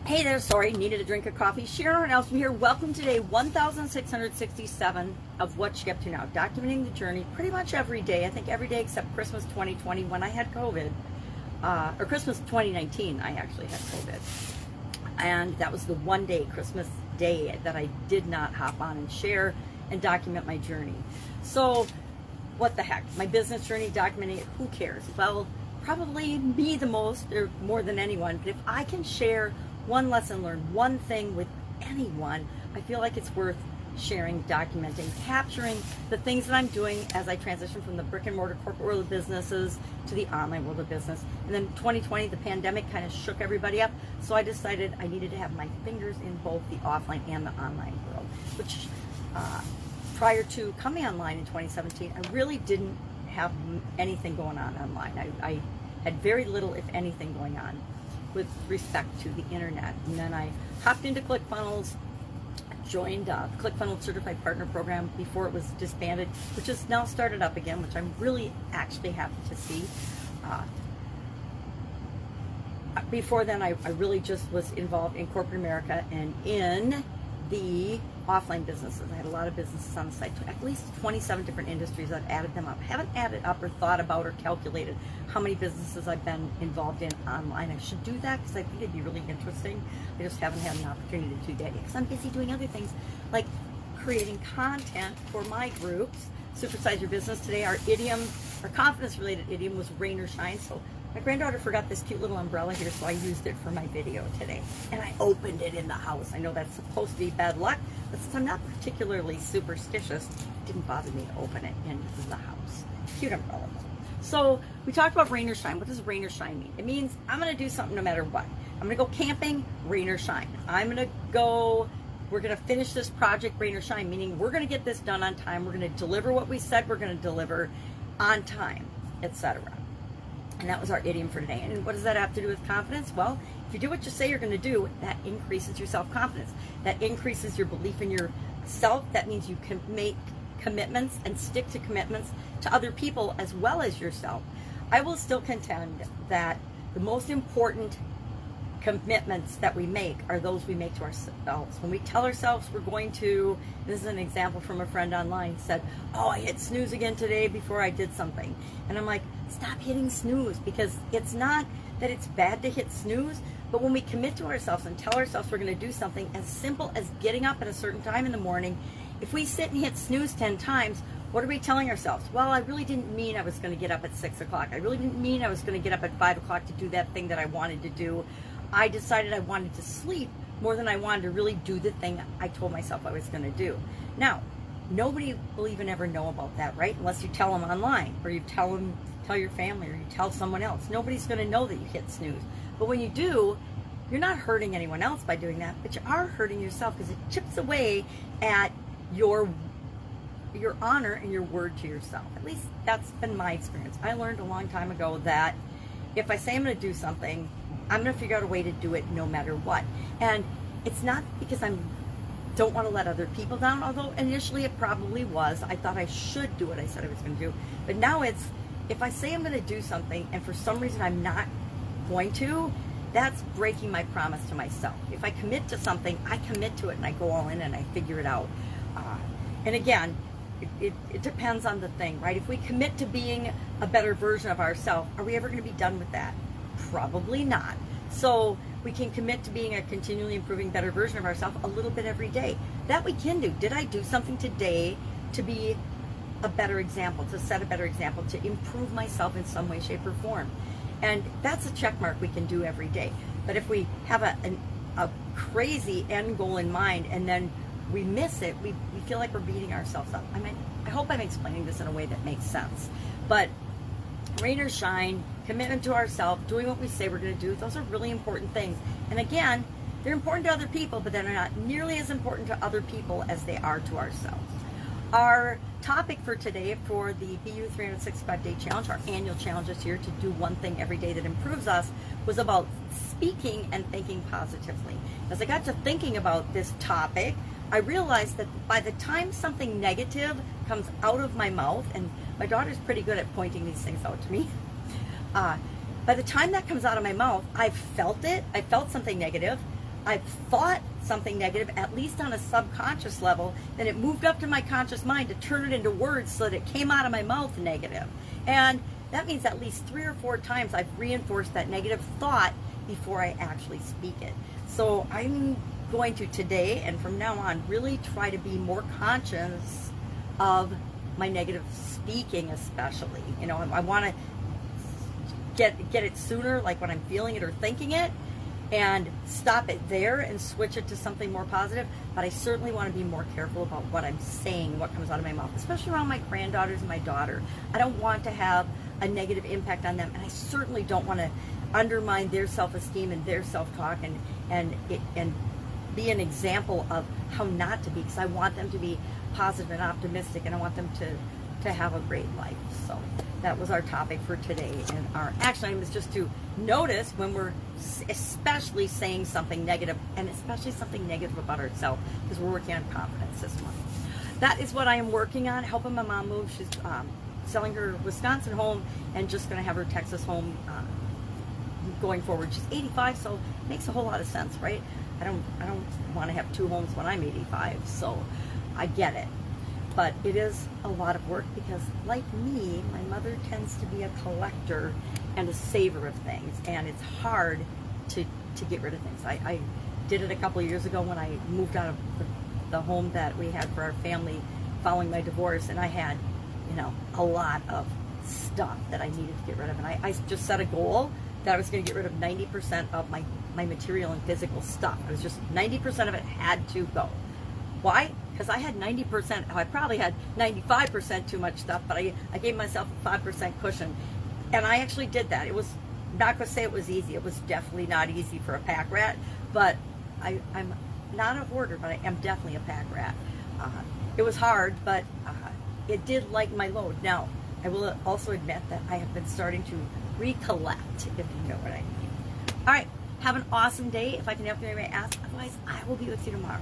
Hey there, sorry, needed a drink of coffee. Horne-Ellstrom here. Welcome to day 1667 of What You Get Up To Now. Documenting the journey pretty much every day. I think every day except Christmas 2020 when I had COVID. Or Christmas 2019, I actually had COVID. And that was the one day, Christmas Day, that I did not hop on and share and document my journey. So, what the heck? My business journey, documenting it, who cares? Well, probably me the most, or more than anyone. But if I can share one lesson learned, one thing with anyone, I feel like it's worth sharing, documenting, capturing the things that I'm doing as I transition from the brick and mortar corporate world of businesses to the online world of business. And then 2020, the pandemic kind of shook everybody up. So I decided I needed to have my fingers in both the offline and the online world, which prior to coming online in 2017, I really didn't have anything going on online. I had very little, if anything, going on with respect to the internet. And then I hopped into ClickFunnels, joined the ClickFunnels Certified Partner Program before it was disbanded, which has now started up again, which I'm really actually happy to see. Before then, I really just was involved in corporate America and in the offline businesses. I had a lot of businesses on the site, at least 27 different industries. I've added them up. I haven't added up or thought about or calculated how many businesses I've been involved in online. I should do that because I think it'd be really interesting. I just haven't had an opportunity to do that yet because I'm busy doing other things like creating content for my groups. Supersize Your Business. Today our confidence related idiom was rain or shine. So my granddaughter forgot this cute little umbrella here, so I used it for my video today. And I opened it in the house. I know that's supposed to be bad luck, but since I'm not particularly superstitious, it didn't bother me to open it in the house. Cute umbrella. So we talked about rain or shine. What does rain or shine mean? It means I'm going to do something no matter what. I'm going to go camping, rain or shine. We're going to finish this project, rain or shine, meaning we're going to get this done on time. We're going to deliver what we said we're going to deliver on time, etc. And that was our idiom for today. And what does that have to do with confidence? Well, if you do what you say you're going to do, that increases your self-confidence. That increases your belief in yourself. That means you can make commitments and stick to commitments to other people as well as yourself. I will still contend that the most important commitments that we make are those we make to ourselves. When we tell ourselves we're going to, this is an example from a friend online, said, oh, I hit snooze again today before I did something. And I'm like, stop hitting snooze, because it's not that it's bad to hit snooze, but when we commit to ourselves and tell ourselves we're going to do something as simple as getting up at a certain time in the morning, if we sit and hit snooze 10 times, what are we telling ourselves? Well, I really didn't mean I was going to get up at 6 o'clock. I really didn't mean I was going to get up at 5 o'clock to do that thing that I wanted to do. I decided I wanted to sleep more than I wanted to really do the thing I told myself I was going to do. Now, nobody will even ever know about that, right? Unless you tell them online, or you tell your family, or you tell someone else. Nobody's going to know that you hit snooze. But when you do, you're not hurting anyone else by doing that, but you are hurting yourself, because it chips away at your honor and your word to yourself. At least that's been my experience. I learned a long time ago that if I say I'm going to do something, I'm going to figure out a way to do it no matter what. And it's not because I don't want to let other people down, although initially it probably was. I thought I should do what I said I was going to do. But now it's, if I say I'm going to do something and for some reason I'm not going to, that's breaking my promise to myself. If I commit to something, I commit to it and I go all in and I figure it out. And again, it depends on the thing, right? If we commit to being a better version of ourselves, are we ever going to be done with that? Probably not. So we can commit to being a continually improving better version of ourselves a little bit every day. That we can do. Did I do something today to be a better example, to set a better example, to improve myself in some way, shape, or form? And that's a check mark we can do every day. But if we have a crazy end goal in mind and then we miss it, we feel like we're beating ourselves up. I hope I'm explaining this in a way that makes sense. But rain or shine, commitment to ourselves, doing what we say we're going to do, those are really important things. And again, they're important to other people, but they're not nearly as important to other people as they are to ourselves. Our topic for today for the BU 365-day challenge, our annual challenge this year to do one thing every day that improves us, was about speaking and thinking positively. As I got to thinking about this topic, I realized that by the time something negative comes out of my mouth, and my daughter's pretty good at pointing these things out to me, by the time that comes out of my mouth, I've felt it. I felt something negative. I've thought something negative, at least on a subconscious level, then it moved up to my conscious mind to turn it into words so that it came out of my mouth negative. And that means at least 3 or 4 times I've reinforced that negative thought before I actually speak it. So I'm going to today and from now on really try to be more conscious of my negative speaking, especially. You know, I want to get it sooner, like when I'm feeling it or thinking it, and stop it there and switch it to something more positive. But I certainly want to be more careful about what I'm saying, what comes out of my mouth, especially around my granddaughters and my daughter. I don't want to have a negative impact on them, and I certainly don't want to undermine their self-esteem and their self-talk and be an example of how not to be, because I want them to be positive and optimistic, and I want them to have a great life. So that was our topic for today, and our action item is just to notice when we're especially saying something negative, and especially something negative about ourselves, because we're working on confidence this month. That is what I am working on, helping my mom move. She's selling her Wisconsin home and just going to have her Texas home going forward. She's 85, so it makes a whole lot of sense, right? I don't want to have 2 homes when I'm 85, so I get it. But it is a lot of work because, like me, my mother tends to be a collector and a saver of things, and it's hard to get rid of things. I did it a couple of years ago when I moved out of the home that we had for our family following my divorce, and I had, you know, a lot of stuff that I needed to get rid of, and I just set a goal that I was going to get rid of 90% of my material and physical stuff. It was just 90% of it had to go. Why? Because I had 90%, I probably had 95% too much stuff, but I gave myself a 5% cushion. And I actually did that. It was, I'm not going to say it was easy. It was definitely not easy for a pack rat, but I'm not a hoarder, but I am definitely a pack rat. It was hard, but it did lighten my load. Now, I will also admit that I have been starting to recollect, if you know what I mean. All right, have an awesome day. If I can help you, I may ask. Otherwise, I will be with you tomorrow.